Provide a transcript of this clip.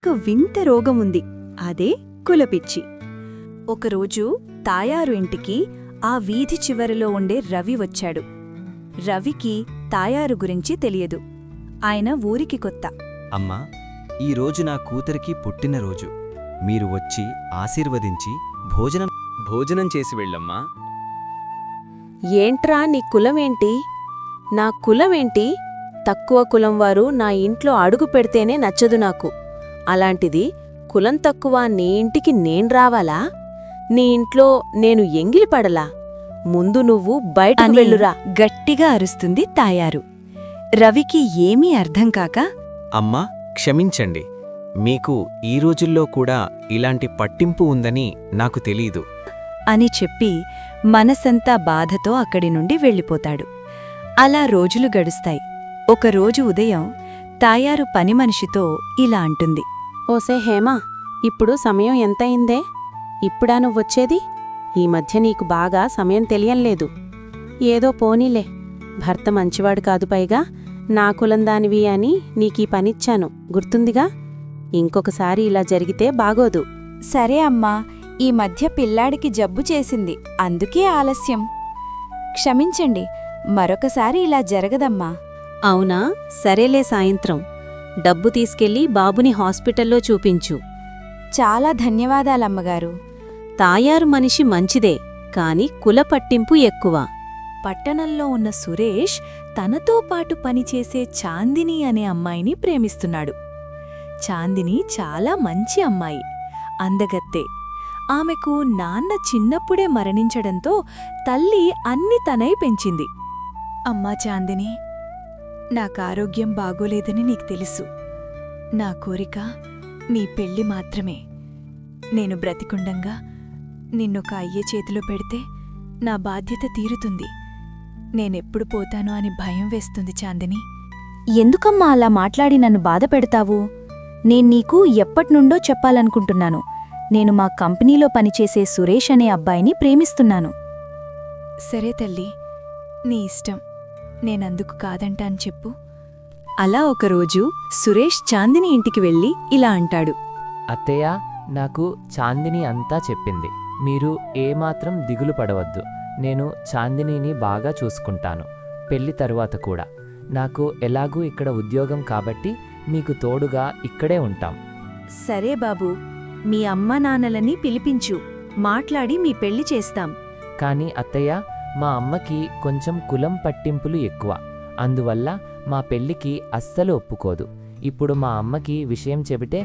ఒక వింత రోగముంది. అదే కులపిచ్చి. ఒకరోజు తాయారు ఇంటికి ఆ వీధి చివరిలో ఉండే రవి వచ్చాడు. రవికి తాయారు గురించి తెలియదు. ఆయన ఊరికి కొత్త. అమ్మా, ఈరోజు నా కూతురికి పుట్టినరోజు. మీరు వచ్చి ఆశీర్వదించి భోజనం చేసి వెళ్ళమ్మా. ఏంట్రా నీ కులమేంటి? నా కులమేంటి? తక్కువ కులం వారు నా ఇంట్లో అడుగు పెడితేనే నచ్చదు నాకు. అలాంటిది కులం తక్కువ నీ ఇంటికి నేను రావాలా? నీ ఇంట్లో నేను ఎంగిలిపడలా? ముందు నువ్వు బయటకు అని వెళ్ళురా. గట్టిగా అరుస్తుంది తాయారు. రవికి ఏమీ అర్థంకాక, అమ్మా, క్షమించండి. మీకు ఈ రోజుల్లో కూడా ఇలాంటి పట్టింపు ఉందని నాకు తెలీదు అని చెప్పి మనసంతా బాధతో అక్కడి నుండి వెళ్ళిపోతాడు. అలా రోజులు గడుస్తాయి. ఒకరోజు ఉదయం తాయారు పనిమనిషితో ఇలా అంటుంది. ఓసే హేమా, ఇప్పుడు సమయం ఎంతయిందే? ఇప్పుడా నువ్వొచ్చేది? ఈ మధ్య నీకు బాగా సమయం తెలియంలేదు. ఏదో పోనీలే, భర్త మంచివాడు కాదు, పైగా నా కులందానివి అని నీకీ పనిచ్చాను, గుర్తుందిగా? ఇంకొకసారి ఇలా జరిగితే బాగోదు. సరే అమ్మా, ఈ మధ్య పిల్లాడికి జబ్బు చేసింది, అందుకే ఆలస్యం. క్షమించండి, మరొకసారి ఇలా జరగదమ్మా. అవునా? సరేలే, సాయంత్రం డబ్బు తీసుకెళ్లి బాబుని హాస్పిటల్లో చూపించు. చాలా ధన్యవాదాలమ్మగారు. తాయారు మనిషి మంచిదే, కాని కుల పట్టింపు ఎక్కువ. పట్టణంలో ఉన్న సురేష్ తనతో పాటు పనిచేసే చాందిని అనే అమ్మాయిని ప్రేమిస్తున్నాడు. చాందిని చాలా మంచి అమ్మాయి, అందగత్తే. ఆమెకు నాన్న చిన్నప్పుడే మరణించడంతో తల్లి అన్ని తనై పెంచింది. అమ్మా చాందిని, నాకారోగ్యం బాగోలేదని నీకు తెలుసు. నా కోరిక నీ పెళ్లి మాత్రమే. నేను బ్రతికుండంగా నిన్నొక అయ్యే చేతిలో పెడితే నా బాధ్యత తీరుతుంది. నేనెప్పుడు పోతానో అని భయం వేస్తుంది చాందిని. ఎందుకమ్మా అలా మాట్లాడి నన్ను బాధ పెడతావు? నేన్నీకు ఎప్పట్నుండో చెప్పాలనుకుంటున్నాను. నేను మా కంపెనీలో పనిచేసే సురేష్ అనే అబ్బాయిని ప్రేమిస్తున్నాను. సరే తల్లి, నీ ఇష్టం. నేనందుకు కాదంటాను చెప్పు. అలా ఒకరోజు సురేష్ చాందిని ఇంటికి వెళ్ళి ఇలా అంటాడు. అత్తయ్య, నాకు చాందిని అంతా చెప్పింది. మీరు ఏమాత్రం దిగులు పడవద్దు. నేను చాందినిని బాగా చూసుకుంటాను, పెళ్లి తరువాత కూడా. నాకు ఎలాగూ ఇక్కడ ఉద్యోగం కాబట్టి మీకు తోడుగా ఇక్కడే ఉంటాం. సరే బాబూ, మీ అమ్మానాన్నలని పిలిపించు, మాట్లాడి మీ పెళ్లి చేస్తాం. కానీ అత్తయ్య, మా అమ్మకి కొంచెం కులం పట్టింపులు ఎక్కువ. అందువల్ల మా పెళ్లికి అస్సలు ఒప్పుకోదు. ఇప్పుడు మా అమ్మకి విషయం చెబితే